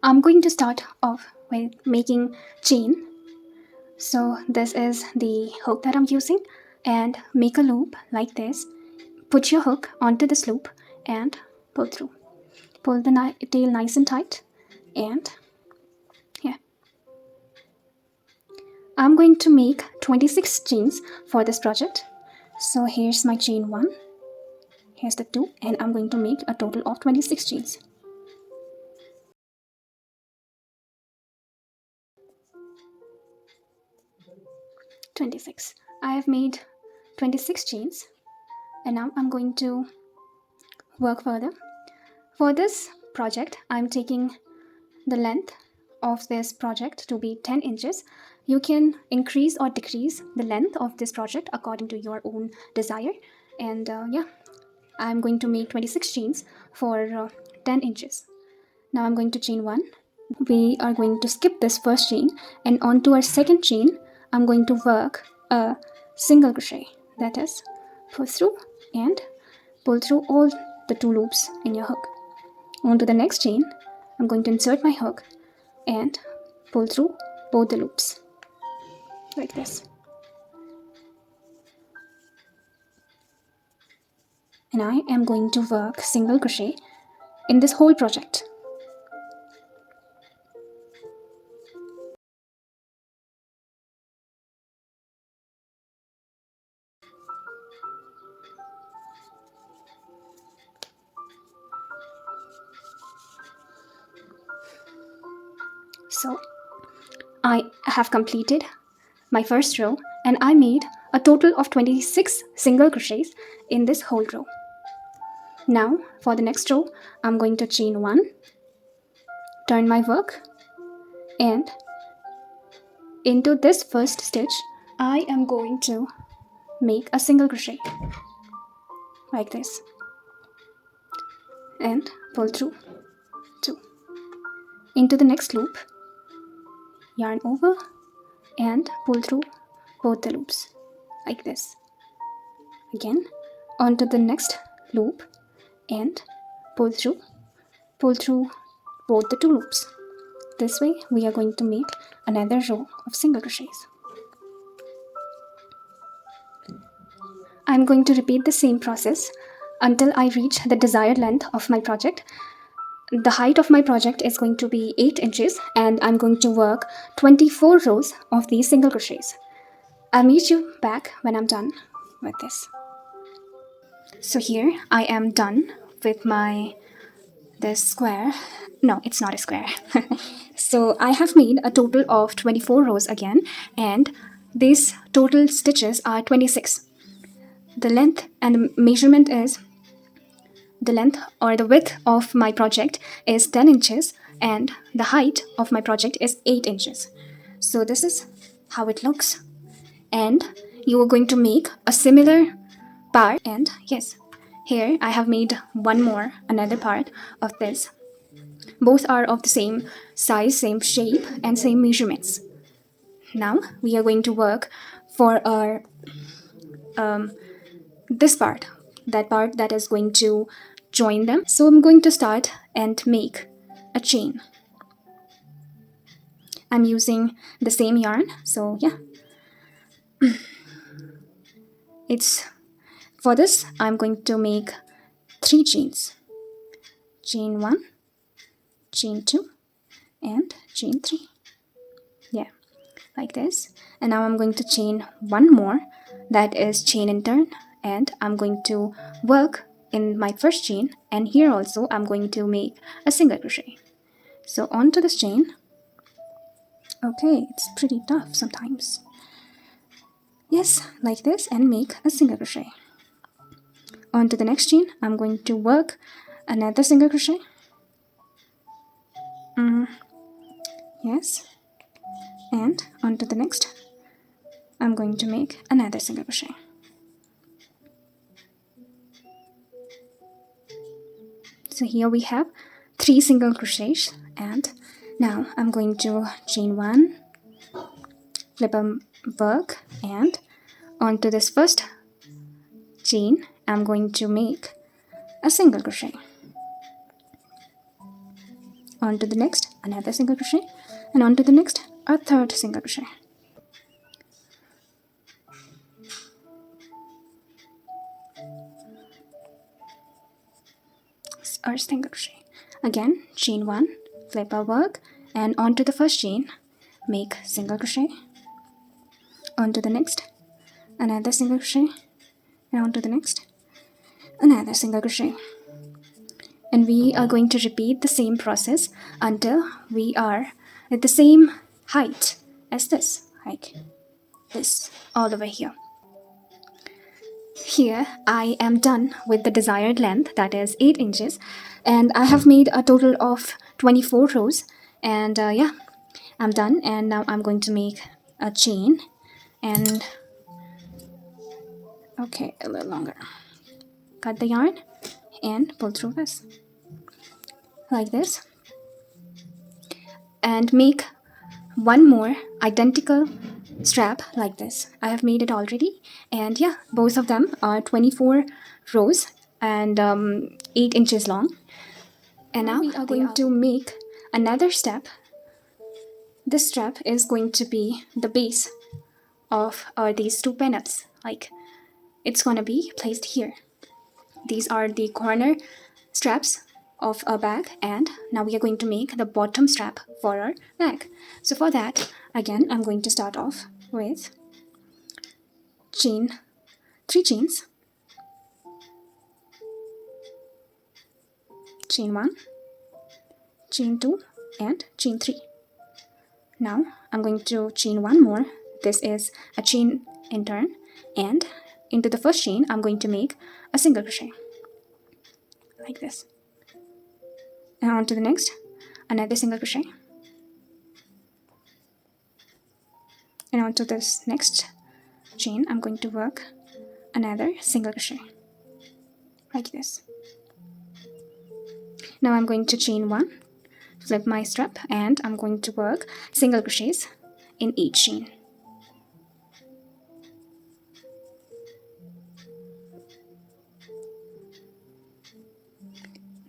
I'm going to start off with making chain. So this is the hook that I'm using, and make a loop like this. Put your hook onto this loop and pull through. Pull the tail nice and tight, and yeah. I'm going to make 26 chains for this project. So here's my chain 1, here's the 2, and I'm going to make a total of 26 chains. I have made 26 chains, and now I'm going to work further. For this project, I'm taking the length of this project to be 10 inches. You can increase or decrease the length of this project according to your own desire. And yeah, I'm going to make 26 chains for 10 inches. Now I'm going to chain 1. We are going to skip this first chain, and onto our second chain, I'm going to work a single crochet. That is, pull through and pull through all the 2 loops in your hook. Onto the next chain, I'm going to insert my hook and pull through both the loops like this. And I am going to work single crochet in this whole project. So I have completed my first row, and I made a total of 26 single crochets in this whole row. Now for the next row, I'm going to chain 1, turn my work, and into this first stitch I am going to make a single crochet like this and pull through 2. Into the next loop, yarn over and pull through both the loops like this. Again, onto the next loop and pull through both the 2 loops. This way we are going to make another row of single crochets. I'm going to repeat the same process until I reach the desired length of my project. The height of my project is going to be 8 inches, and I'm going to work 24 rows of these single crochets. I'll meet you back when I'm done with this. So here I am done with this square. No, it's not a square. So I have made a total of 24 rows again, and these total stitches are 26. The length and measurement is, the length or the width of my project is 10 inches, and the height of my project is 8 inches. So this is how it looks, and you are going to make a similar part. And yes, here I have made another part of this. Both are of the same size, same shape, and same measurements. Now we are going to work for our this part, that part that is going to join them. So I'm going to start and make a chain. I'm using the same yarn, so yeah. For this I'm going to make 3 chains. Chain 1, chain 2, and chain 3. Yeah, like this. And now I'm going to chain 1 more, that is chain in turn, and I'm going to work in my first chain, and here also I'm going to make a single crochet. So onto this chain. Okay, it's pretty tough sometimes. Yes, like this, and make a single crochet. Onto the next chain, I'm going to work another single crochet. Yes, and onto the next, I'm going to make another single crochet. So here we have 3 single crochets, and now I'm going to chain 1, flip a work, and onto this first chain I'm going to make a single crochet. onto the next another single crochet, and onto the next a third single crochet. Or single crochet. Again, chain 1, flip our work, and onto the first chain make single crochet, onto the next another single crochet, and onto the next another single crochet. And we are going to repeat the same process until we are at the same height as this, like this, all over here. Here I am done with the desired length, that is 8 inches, and I have made a total of 24 rows. And yeah, I'm done. And now I'm going to make a chain, and okay, a little longer. Cut the yarn and pull through this like this, and make one more identical strap like this. I have made it already, and yeah, both of them are 24 rows and 8 inches long. And now we are going to make another step. This strap is going to be the base of these two panels, like it's gonna be placed here. These are the corner straps of a bag, and now we are going to make the bottom strap for our bag. So for that, again, I'm going to start off with 3 chains, chain 1, chain 2, and chain 3. Now I'm going to chain one more. This is a chain in turn, and into the first chain I'm going to make a single crochet like this, and on to the next another single crochet, and onto this next chain I'm going to work another single crochet like this. Now I'm going to chain 1, flip my strap, and I'm going to work single crochets in each chain.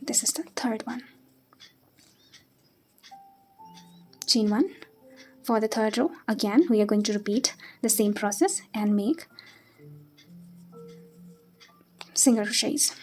This is the third one. Chain 1 for the third row. Again, we are going to repeat the same process and make single crochets.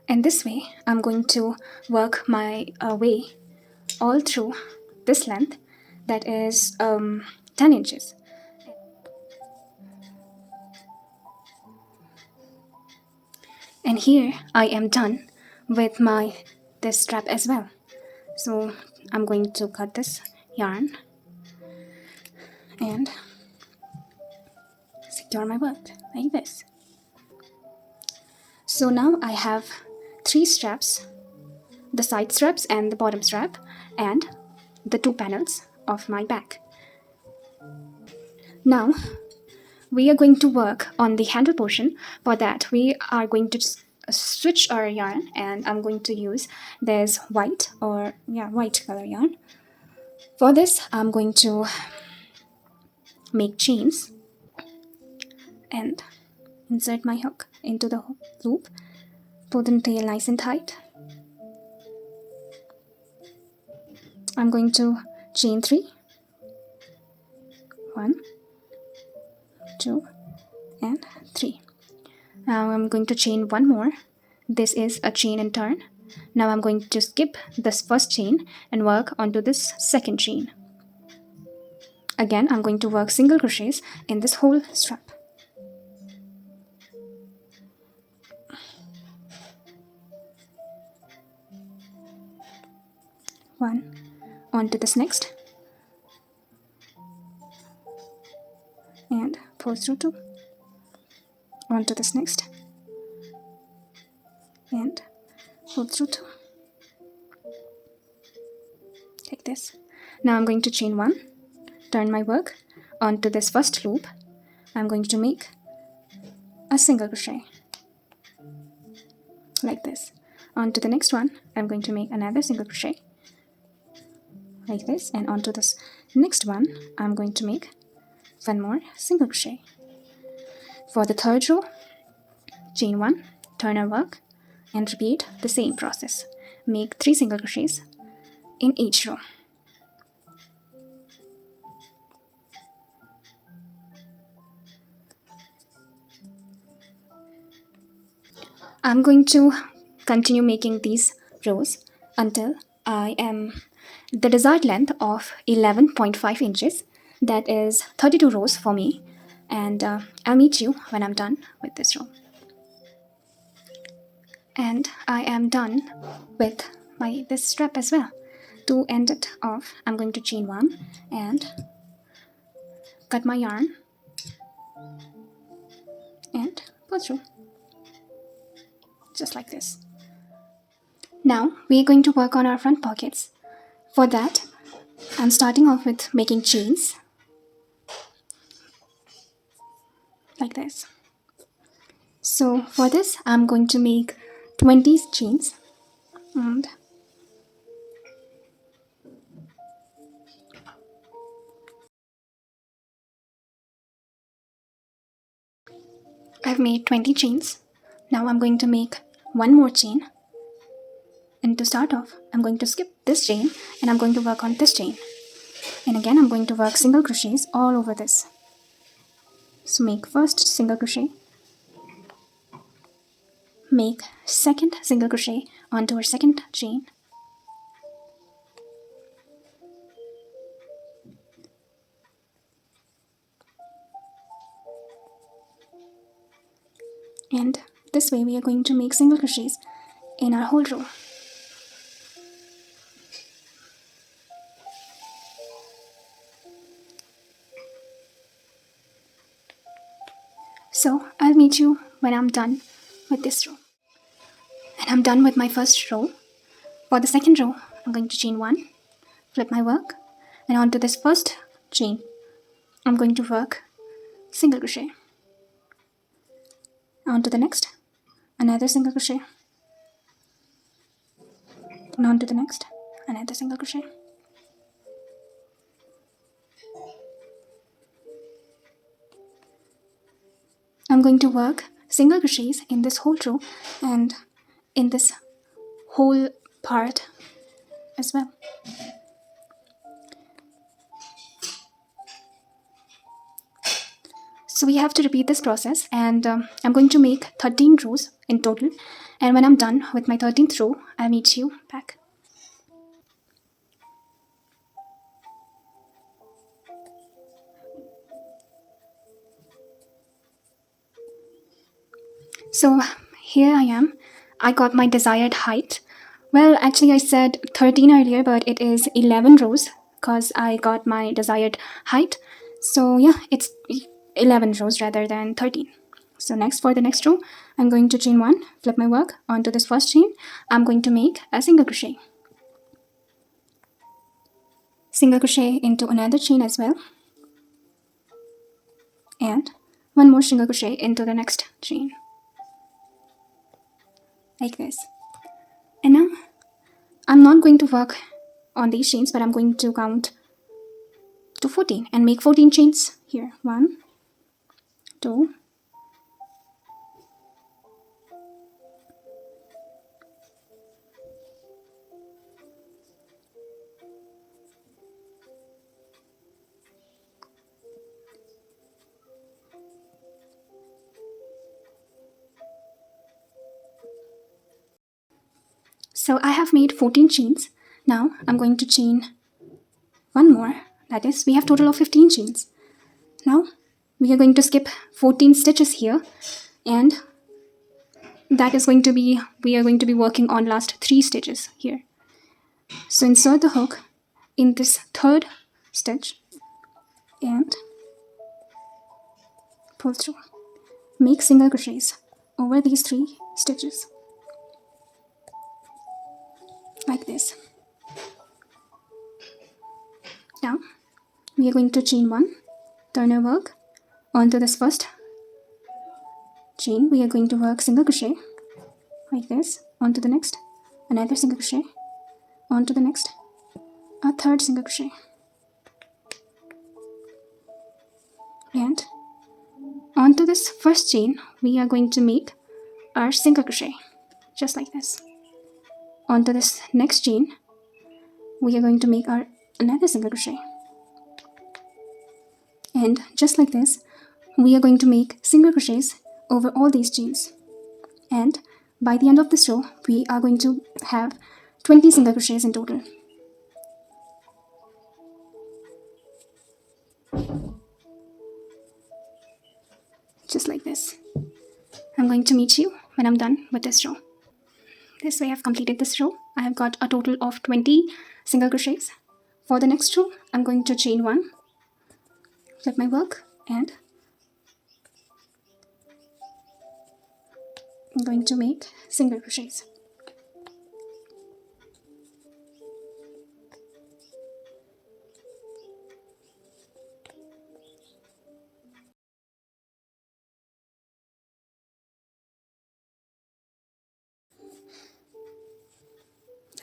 And this way, I'm going to work my way all through this length, that is 10 inches. And here I am done with this strap as well. So I'm going to cut this yarn and secure my work like this. So now I have 3 straps, the side straps and the bottom strap, and the 2 panels of my bag. Now we are going to work on the handle portion. For that, we are going to switch our yarn, and I'm going to use this white color yarn. For this, I'm going to make chains and insert my hook into the loop, pull the tail nice and tight. I'm going to chain 3, 1, 2, and 3. Now I'm going to chain one more. This is a chain in turn. Now I'm going to skip this first chain and work onto this second chain. Again, I'm going to work single crochets in this whole strap. One, onto this next, and pull through 2, onto this next, and pull through 2, like this. Now I'm going to chain 1, turn my work onto this first loop. I'm going to make a single crochet like this. On to the next one, I'm going to make another single crochet like this, and onto this next one I'm going to make one more single crochet. For the third row, chain 1, turn or work, and repeat the same process. Make 3 single crochets in each row. I'm going to continue making these rows until I am the desired length of 11.5 inches. That is 32 rows for me, and I'll meet you when I'm done with this row. And I am done with this strap as well. To end it off, I'm going to chain 1 and cut my yarn and pull through, just like this. Now we're going to work on our front pockets. For that, I'm starting off with making chains like this. So for this, I'm going to make 20 chains, and I've made 20 chains. Now I'm going to make one more chain, and to start off, I'm going to skip this chain and I'm going to work on this chain, and again I'm going to work single crochets all over this. So make first single crochet, make second single crochet onto our second chain, and this way we are going to make single crochets in our whole row. So I'll meet you when I'm done with this row. And I'm done with my first row. For the second row, I'm going to chain 1, flip my work, and onto this first chain, I'm going to work single crochet. Onto the next, another single crochet, and onto the next, another single crochet. I'm going to work single crochets in this whole row and in this whole part as well. So we have to repeat this process, and I'm going to make 13 rows in total, and when I'm done with my 13th row, I'll meet you back. So here I am. I got my desired height. Well, actually I said 13 earlier, but it is 11 rows because I got my desired height. So yeah, it's 11 rows rather than 13. So next, for the next row, I'm going to chain 1, flip my work onto this first chain. I'm going to make a single crochet. Single crochet into another chain as well. And one more single crochet into the next chain. Like this. And now I'm not going to work on these chains, but I'm going to count to 14 and make 14 chains here. 1, 2, 'So I have made 14 chains. Now I'm going to chain one more. That is, we have total of 15 chains. Now we are going to skip 14 stitches here, and that is going to be, we are going to be working on last 3 stitches here. So insert the hook in this third stitch and pull through. Make single crochets over these 3 stitches like this. Now we are going to chain 1, turn our work onto this first chain. We are going to work single crochet like this, onto the next, another single crochet, onto the next, a third single crochet, and onto this first chain we are going to make our single crochet, just like this. Onto this next chain we are going to make our another single crochet, and just like this we are going to make single crochets over all these chains, and by the end of this row we are going to have 20 single crochets in total. Just like this. I'm going to meet you when I'm done with this row. This way I've completed this row. I have got a total of 20 single crochets. For the next row, I'm going to chain 1, flip my work, and I'm going to make single crochets.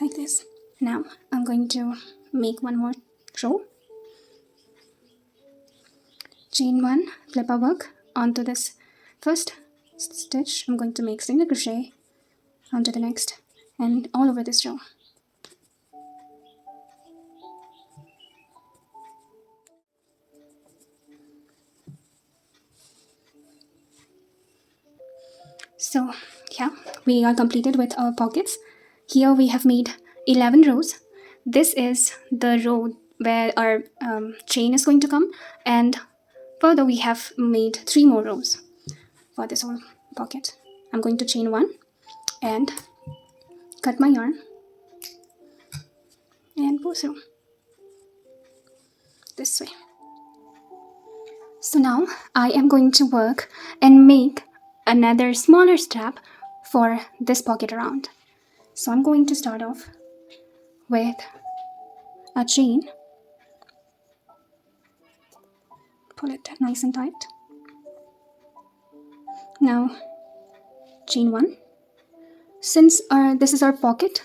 Like this. Now I'm going to make one more row. Chain 1, flip our work onto this first stitch. I'm going to make single crochet onto the next and all over this row. So yeah, we are completed with our pockets. Here we have made 11 rows. This is the row where our chain is going to come, and further we have made 3 more rows for this whole pocket. I'm going to chain 1 and cut my yarn and pull through this way. So now I am going to work and make another smaller strap for this pocket around. So I'm going to start off with a chain, pull it nice and tight. Now chain 1. Since this is our pocket,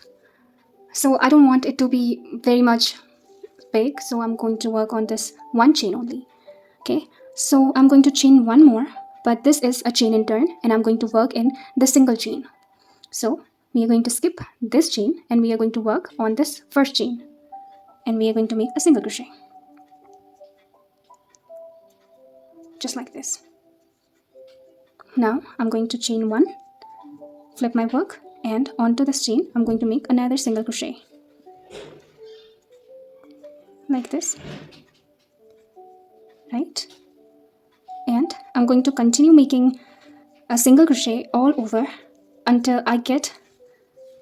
so I don't want it to be very much big, so I'm going to work on this one chain only. Okay, so I'm going to chain 1 more, but this is a chain in turn, and I'm going to work in the single chain. So we are going to skip this chain and we are going to work on this first chain, and we are going to make a single crochet, just like this. Now I'm going to chain 1, flip my work, and onto this chain I'm going to make another single crochet, like this, right? And I'm going to continue making a single crochet all over until I get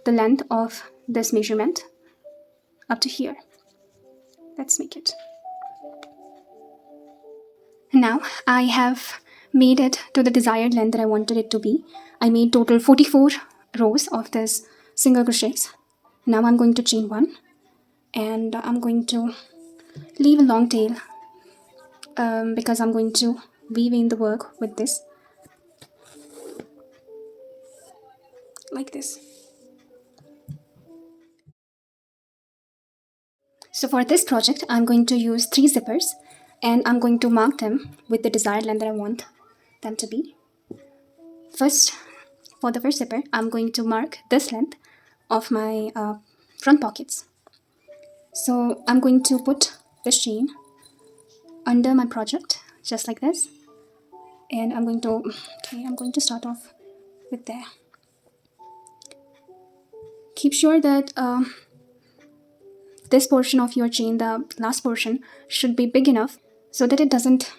the length of this measurement up to here. Let's make it. Now I have made it to the desired length that I wanted it to be. I made total 44 rows of this single crochets. Now I'm going to chain 1 and I'm going to leave a long tail because I'm going to weave in the work with this, like this. So for this project I'm going to use 3 zippers, and I'm going to mark them with the desired length that I want them to be. First, for the first zipper, I'm going to mark this length of my front pockets. So I'm going to put this chain under my project, just like this, and I'm going to start off with there. Keep sure that this portion of your chain, the last portion, should be big enough so that it doesn't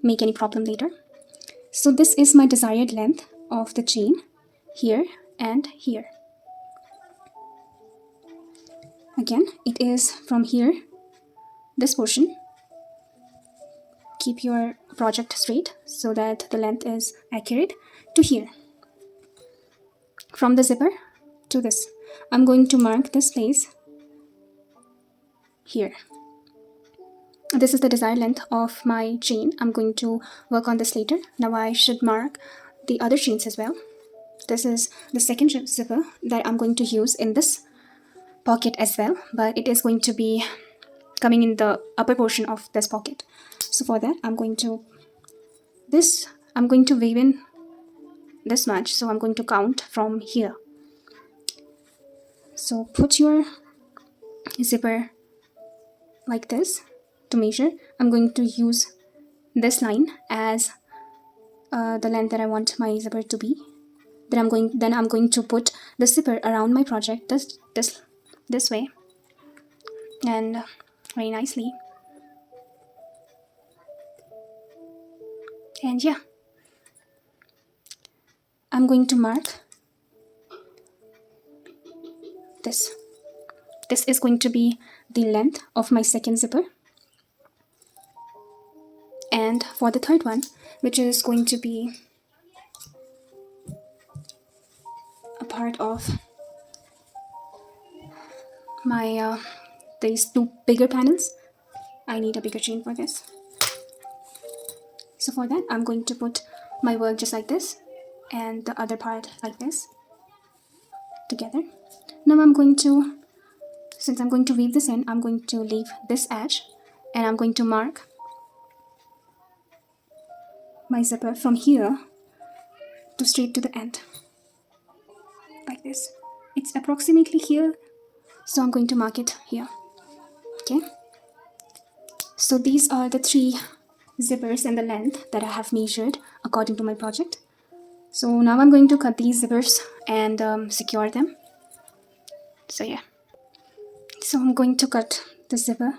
make any problem later. So this is my desired length of the chain, here and here. Again, it is from here, this portion. Keep your project straight so that the length is accurate, to here. From the zipper to this, I'm going to mark this place here. This is the desired length of my chain. I'm going to work on this later. Now I should mark the other chains as well. This is the second zipper that I'm going to use in this pocket as well, but it is going to be coming in the upper portion of this pocket. So for that, I'm going to weave in this much, so I'm going to count from here. So put your zipper like this to measure. I'm going to use this line as the length that I want my zipper to be. Then I'm going to put the zipper around my project this way, and very nicely. And yeah, I'm going to mark this. This is going to be the length of my second zipper. And for the third one, which is going to be a part of my these two bigger panels, I need a bigger chain for this. So for that, I'm going to put my work just like this and the other part like this together. Now since I'm going to weave this in, I'm going to leave this edge and I'm going to mark my zipper from here to straight to the end like this. It's approximately here, so I'm going to mark it here. Okay, so these are the 3 zippers and the length that I have measured according to my project. So now I'm going to cut these zippers and secure them. So yeah, so I'm going to cut the zipper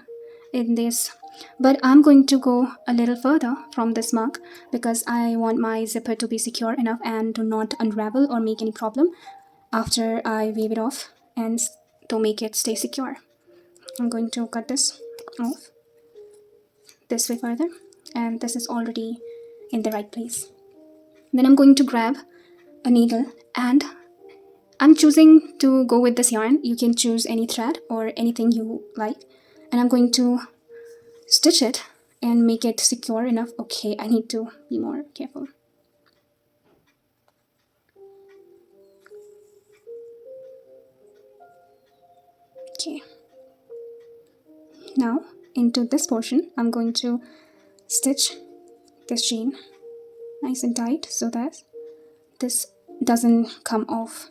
in this, but I'm going to go a little further from this mark because I want my zipper to be secure enough and to not unravel or make any problem after I weave it off, and to make it stay secure. I'm going to cut this off this way further, and this is already in the right place. Then I'm going to grab a needle, and I'm choosing to go with this yarn. You can choose any thread or anything you like, and I'm going to stitch it and make it secure enough. Okay, I need to be more careful. Okay, now into this portion I'm going to stitch this chain nice and tight so that this doesn't come off.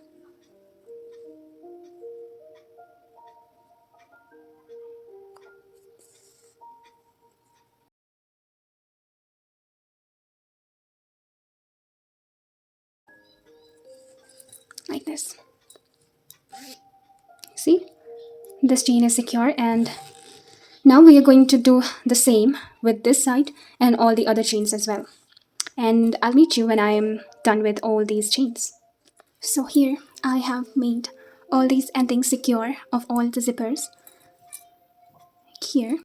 Like this. See, this chain is secure, and now we are going to do the same with this side and all the other chains as well. And I'll meet you when I am done with all these chains. So here I have made all these endings secure of all the zippers here.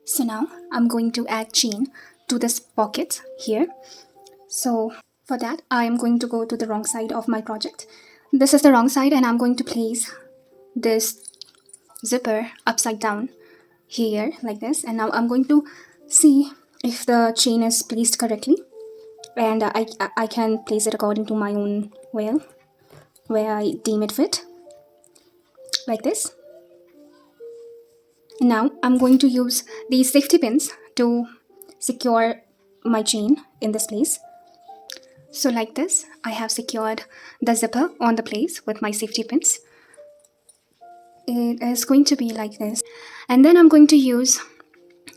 So now I'm going to add chain to this pocket here. So for that, I am going to go to the wrong side of my project. This is the wrong side, and I'm going to place this zipper upside down here like this. And now I'm going to see if the chain is placed correctly, and I can place it according to my own will, where I deem it fit, like this. And now I'm going to use these safety pins to secure my chain in this place. So like this, I have secured the zipper on the place with my safety pins. It is going to be like this. And then I'm going to use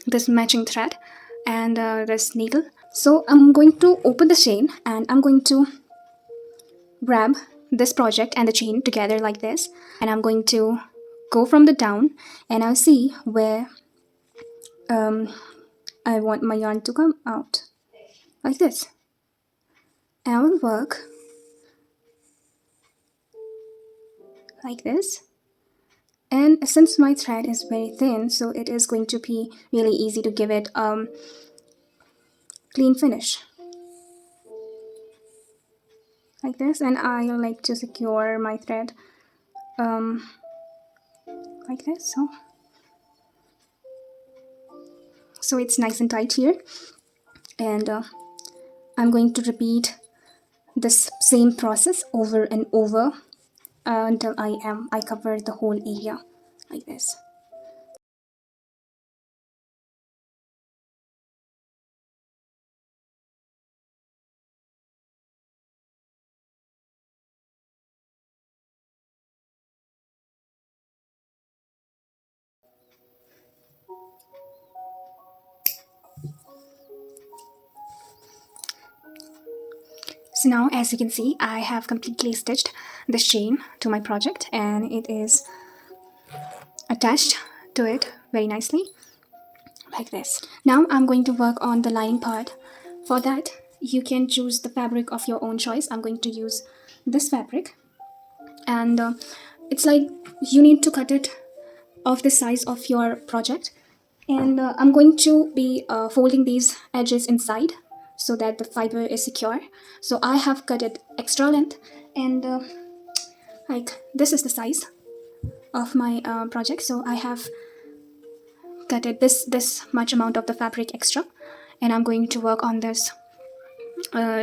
this matching thread and this needle. So I'm going to open the chain, and I'm going to grab this project and the chain together like this, and I'm going to go from the down, and I'll see where I want my yarn to come out like this. And I will work like this. And since my thread is very thin, so it is going to be really easy to give it clean finish like this. And I like to secure my thread like this, so it's nice and tight here. And I'm going to repeat this same process over and over until I cover the whole area like this. So now, as you can see, I have completely stitched this chain to my project, and it is attached to it very nicely like this. Now I'm going to work on the lining part. For that, you can choose the fabric of your own choice. I'm going to use this fabric, and it's like you need to cut it of the size of your project. And I'm going to be folding these edges inside so that the fiber is secure. So I have cut it extra length, and like this is the size of my project. So I have cut it this much amount of the fabric extra, and I'm going to work on this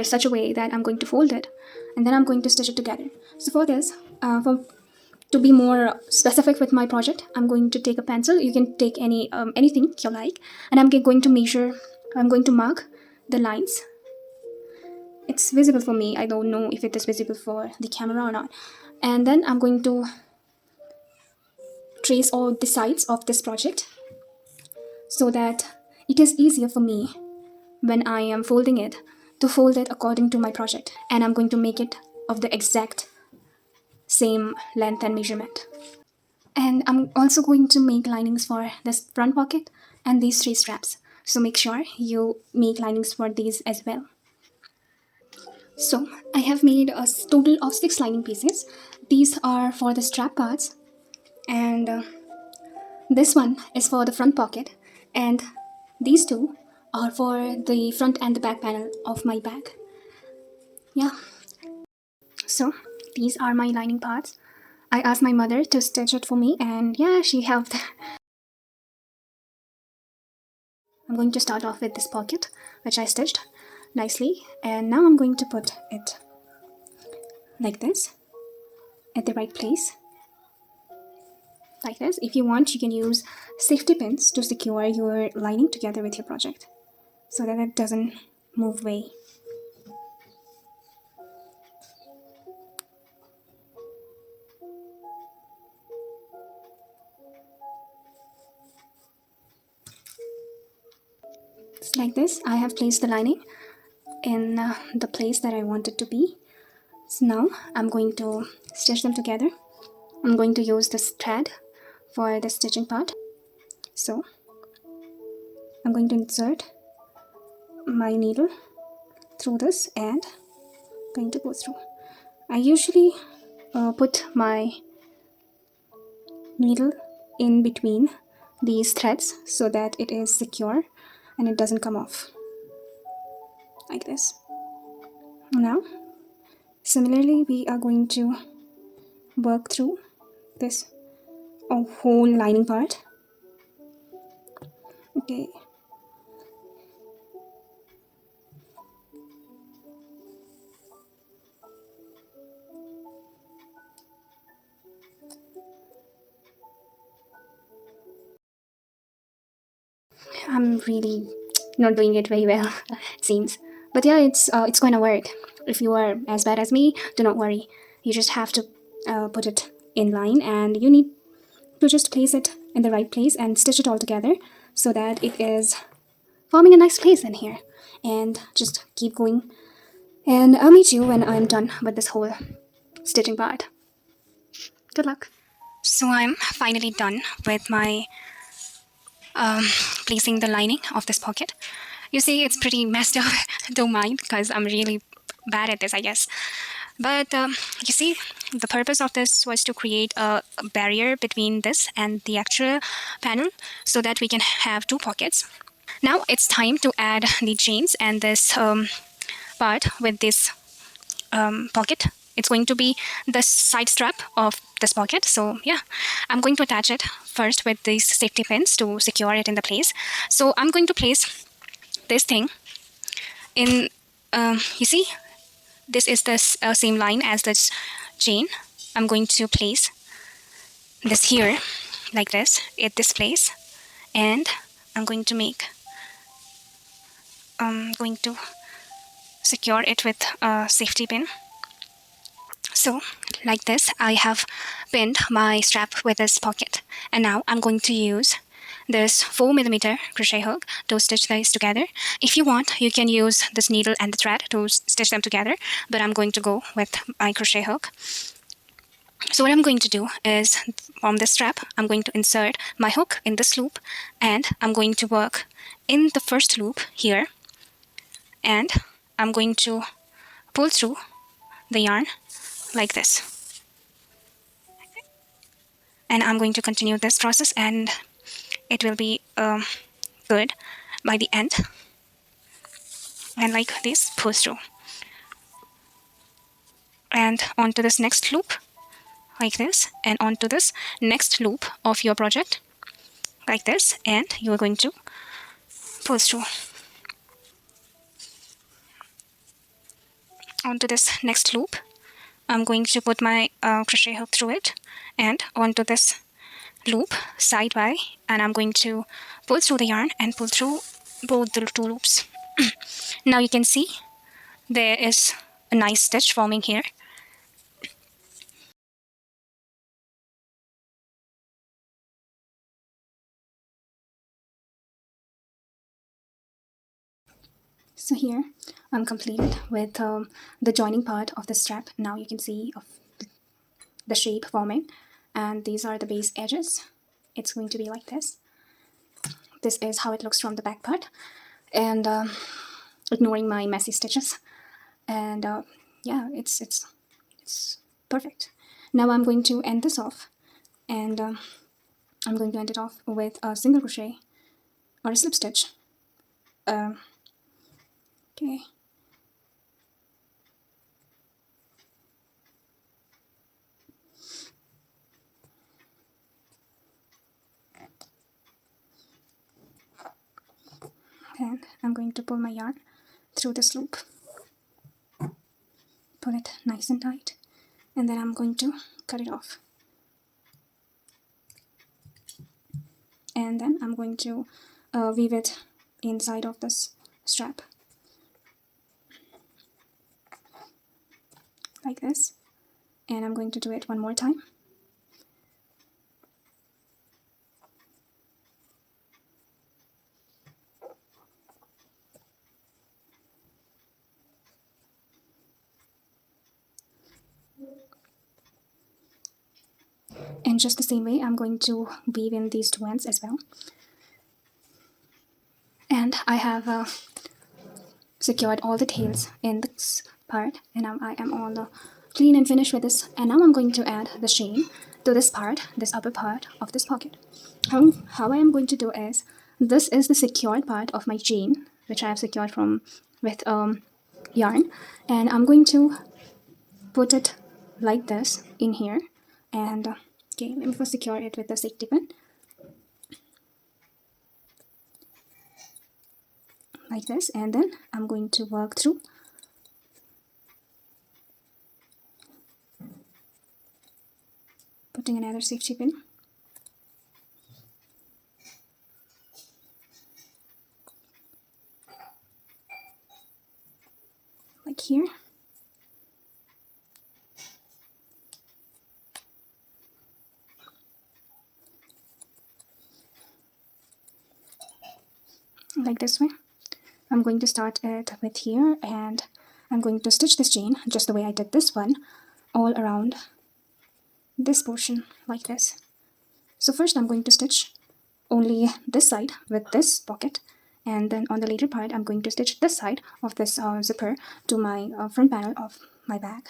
such a way that I'm going to fold it, and then I'm going to stitch it together. So for this, to be more specific with my project, I'm going to take a pencil. You can take anything you like, and I'm going to measure. I'm going to mark the lines. It's visible for me. I don't know if it is visible for the camera or not. And then I'm going to trace all the sides of this project so that it is easier for me when I am folding it to fold it according to my project. And I'm going to make it of the exact same length and measurement. And I'm also going to make linings for this front pocket and these three straps. So make sure you make linings for these as well. So I have made a total of 6 lining pieces. These are for the strap parts, and this one is for the front pocket, and these two are for the front and the back panel of my bag. Yeah. So these are my lining parts. I asked my mother to stitch it for me, and yeah, she helped. I'm going to start off with this pocket, which I stitched nicely, and now I'm going to put it like this at the right place. Like this. If you want, you can use safety pins to secure your lining together with your project so that it doesn't move away. Just like this, I have placed the lining in the place that I want it to be. So now I'm going to stitch them together. I'm going to use this thread for the stitching part. So I'm going to insert my needle through this and going to go through. I usually put my needle in between these threads so that it is secure and it doesn't come off like this. Now similarly, we are going to work through this whole lining part. Okay. I'm really not doing it very well, it seems. But yeah, it's going to work. If you are as bad as me, do not worry. You just have to put it in line, and you need to just place it in the right place and stitch it all together so that it is forming a nice place in here. And just keep going. And I'll meet you when I'm done with this whole stitching part. Good luck. So I'm finally done with my placing the lining of this pocket. You see, it's pretty messed up. Don't mind, because I'm really bad at this, I guess. But you see, the purpose of this was to create a barrier between this and the actual panel so that we can have 2 pockets. Now it's time to add the chains and this part with this pocket. It's going to be the side strap of this pocket. So yeah, I'm going to attach it first with these safety pins to secure it in the place. So I'm going to place this thing in, you see, this is the same line as this chain. I'm going to place this here like this at this place, and I'm going to secure it with a safety pin. So like this, I have pinned my strap with this pocket, and now I'm going to use this 4mm crochet hook to stitch these together. If you want, you can use this needle and the thread to stitch them together, but I'm going to go with my crochet hook. So what I'm going to do is, from this strap, I'm going to insert my hook in this loop, and I'm going to work in the first loop here, and I'm going to pull through the yarn like this. And I'm going to continue this process, and it will be good by the end. And like this, pull through. And onto this next loop, like this, and onto this next loop of your project, like this, and you are going to pull through. Onto this next loop, I'm going to put my crochet hook through it, and onto this loop side by, and I'm going to pull through the yarn and pull through both the two loops. Now you can see there is a nice stitch forming here. So here I'm completed with the joining part of the strap. Now you can see of the shape forming, and these are the base edges. It's going to be like this. This is how it looks from the back part, and ignoring my messy stitches, and yeah, it's perfect. Now I'm going to end this off, and I'm going to end it off with a single crochet or a slip stitch. Okay. And I'm going to pull my yarn through this loop, pull it nice and tight, and then I'm going to cut it off. And then I'm going to weave it inside of this strap, like this. And I'm going to do it one more time. And just the same way, I'm going to weave in these two ends as well. And I have secured all the tails in this part, and now I am all clean and finished with this. And now I'm going to add the chain to this part, this upper part of this pocket. How I am going to do is, this is the secured part of my chain, which I have secured from with yarn, and I'm going to put it like this in here. And okay, let me first secure it with the safety pin, like this, and then I'm going to work through putting another safety pin, like here. Like this way. I'm going to start it with here, and I'm going to stitch this chain just the way I did this one, all around this portion, like this. So first I'm going to stitch only this side with this pocket, and then on the later part I'm going to stitch this side of this zipper to my front panel of my bag.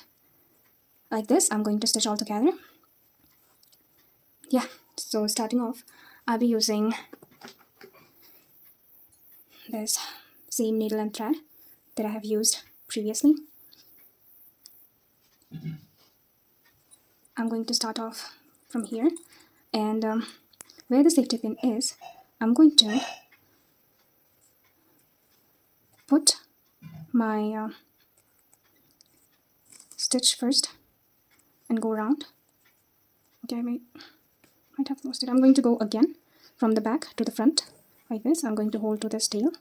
Like this, I'm going to stitch all together. Yeah, so starting off, I'll be using this same needle and thread that I have used previously. I'm going to start off from here, and where the safety pin is, I'm going to put my stitch first and go around. Okay, I might have lost it. I'm going to go again from the back to the front like this. I'm going to hold to this tail.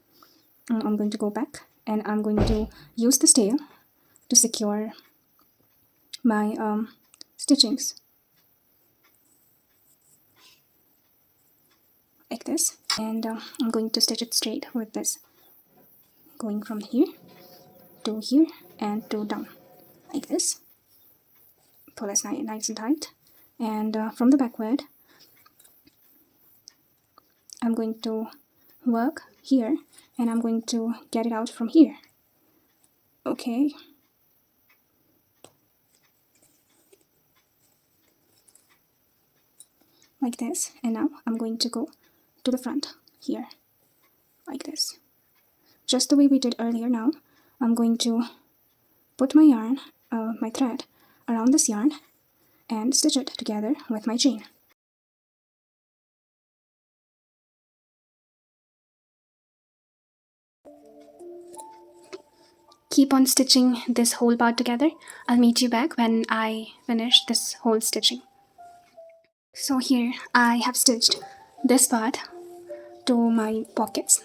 I'm going to go back and I'm going to use this tail to secure my stitchings like this, and I'm going to stitch it straight with this, going from here to here and to down like this. Pull this nice and tight, and from the backward I'm going to work here and I'm going to get it out from here. Okay, like this, and now I'm going to go to the front here like this, just the way we did earlier. Now I'm going to put my yarn, my thread around this yarn and stitch it together with my chain. Keep on stitching this whole part together. I'll meet you back when I finish this whole stitching. So here I have stitched this part to my pockets